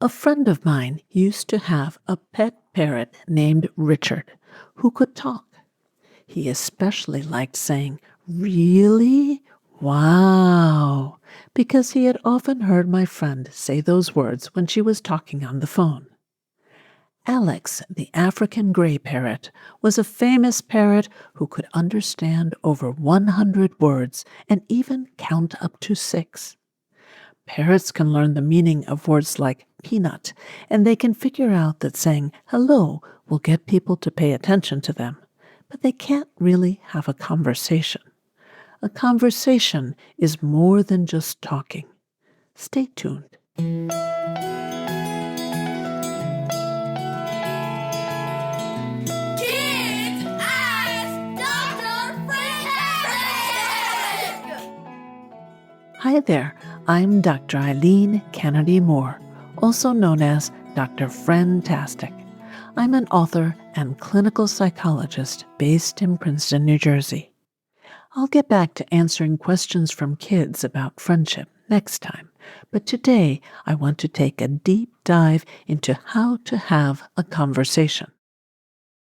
A friend of mine used to have a pet parrot named Richard who could talk. He especially liked saying, "Really? Wow," because he had often heard my friend say those words when she was talking on the phone. Alex, the African gray parrot, was a famous parrot who could understand over 100 words and even count up to 6. Parrots can learn the meaning of words like peanut, and they can figure out that saying hello will get people to pay attention to them. But they can't really have a conversation. A conversation is more than just talking. Stay tuned. Kids Ask Dr. Friendtastic! Hi there, I'm Dr. Eileen Kennedy Moore, also known as Dr. Friendtastic. I'm an author and clinical psychologist based in Princeton, New Jersey. I'll get back to answering questions from kids about friendship next time, but today I want to take a deep dive into how to have a conversation.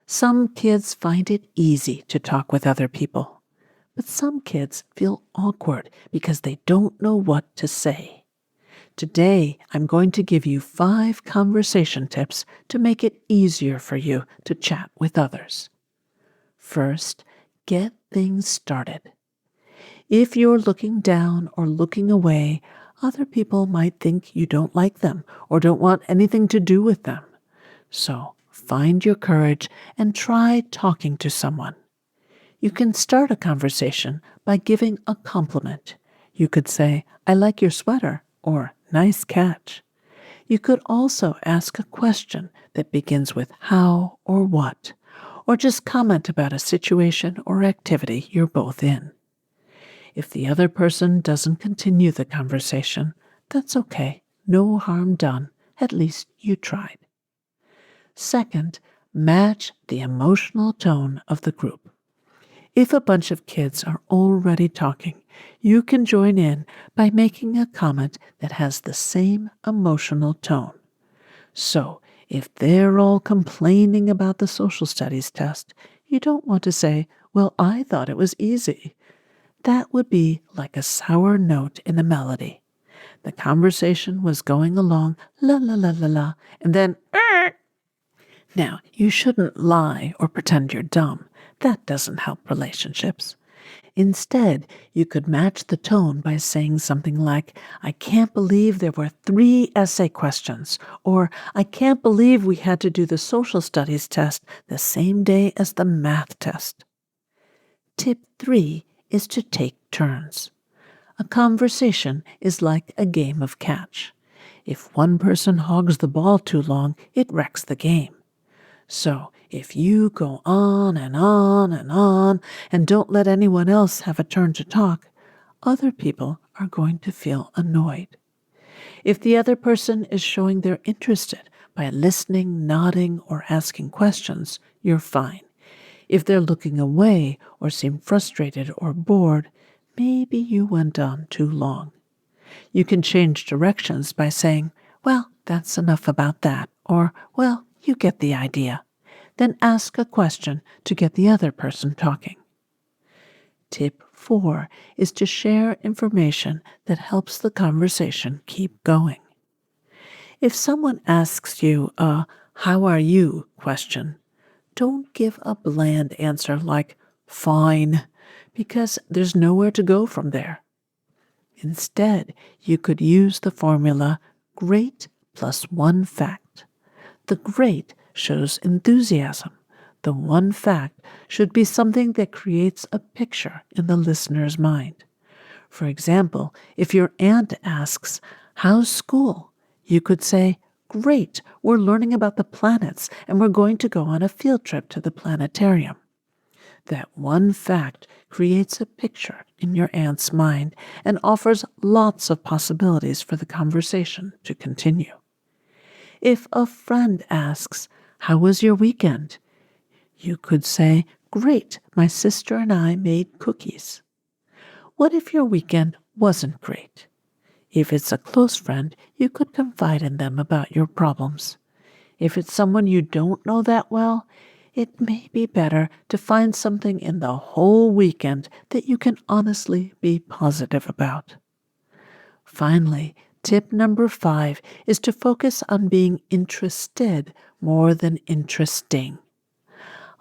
Some kids find it easy to talk with other people, but some kids feel awkward because they don't know what to say. Today, I'm going to give you 5 conversation tips to make it easier for you to chat with others. First, get things started. If you're looking down or looking away, other people might think you don't like them or don't want anything to do with them. So, find your courage and try talking to someone. You can start a conversation by giving a compliment. You could say, "I like your sweater," or "Nice catch." You could also ask a question that begins with how or what, or just comment about a situation or activity you're both in. If the other person doesn't continue the conversation, that's okay. No harm done. At least you tried. Second, match the emotional tone of the group. If a bunch of kids are already talking, you can join in by making a comment that has the same emotional tone. So, if they're all complaining about the social studies test, you don't want to say, "Well, I thought it was easy." That would be like a sour note in a melody. The conversation was going along, la la la la la, and then, "Arr!" Now, you shouldn't lie or pretend you're dumb. That doesn't help relationships. Instead, you could match the tone by saying something like, "I can't believe there were 3 essay questions," or "I can't believe we had to do the social studies test the same day as the math test." Tip 3 is to take turns. A conversation is like a game of catch. If one person hogs the ball too long, it wrecks the game. So, if you go on and on and on and don't let anyone else have a turn to talk, other people are going to feel annoyed. If the other person is showing they're interested by listening, nodding, or asking questions, you're fine. If they're looking away or seem frustrated or bored, maybe you went on too long. You can change directions by saying, "Well, that's enough about that," or, "Well, you get the idea." Then ask a question to get the other person talking. Tip 4 is to share information that helps the conversation keep going. If someone asks you a "how are you" question, don't give a bland answer like "fine," because there's nowhere to go from there. Instead, you could use the formula great plus 1 fact. The great shows enthusiasm. The 1 fact should be something that creates a picture in the listener's mind. For example, if your aunt asks, "How's school?" you could say, "Great, we're learning about the planets and we're going to go on a field trip to the planetarium." That 1 fact creates a picture in your aunt's mind and offers lots of possibilities for the conversation to continue. If a friend asks, "How was your weekend?" you could say, "Great, my sister and I made cookies." What if your weekend wasn't great? If it's a close friend, you could confide in them about your problems. If it's someone you don't know that well, it may be better to find something in the whole weekend that you can honestly be positive about. Finally, tip number 5 is to focus on being interested more than interesting.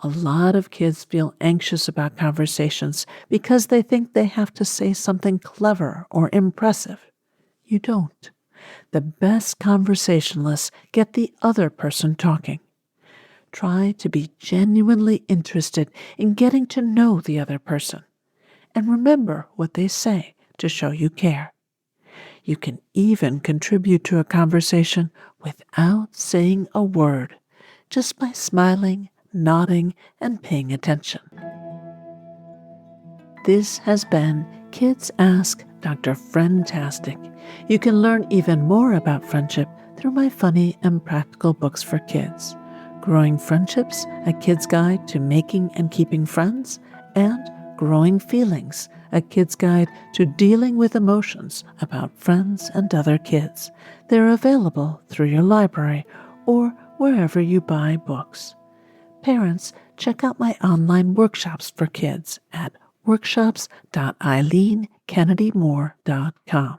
A lot of kids feel anxious about conversations because they think they have to say something clever or impressive. You don't. The best conversationalists get the other person talking. Try to be genuinely interested in getting to know the other person, and remember what they say to show you care. You can even contribute to a conversation without saying a word, just by smiling, nodding, and paying attention. This has been Kids Ask Dr. Friendtastic. You can learn even more about friendship through my funny and practical books for kids, Growing Friendships, A Kid's Guide to Making and Keeping Friends, and Growing Feelings, A Kid's Guide to Dealing with Emotions about Friends and Other Kids. They're available through your library or wherever you buy books. Parents, check out my online workshops for kids at workshops.eileenkennedymore.com.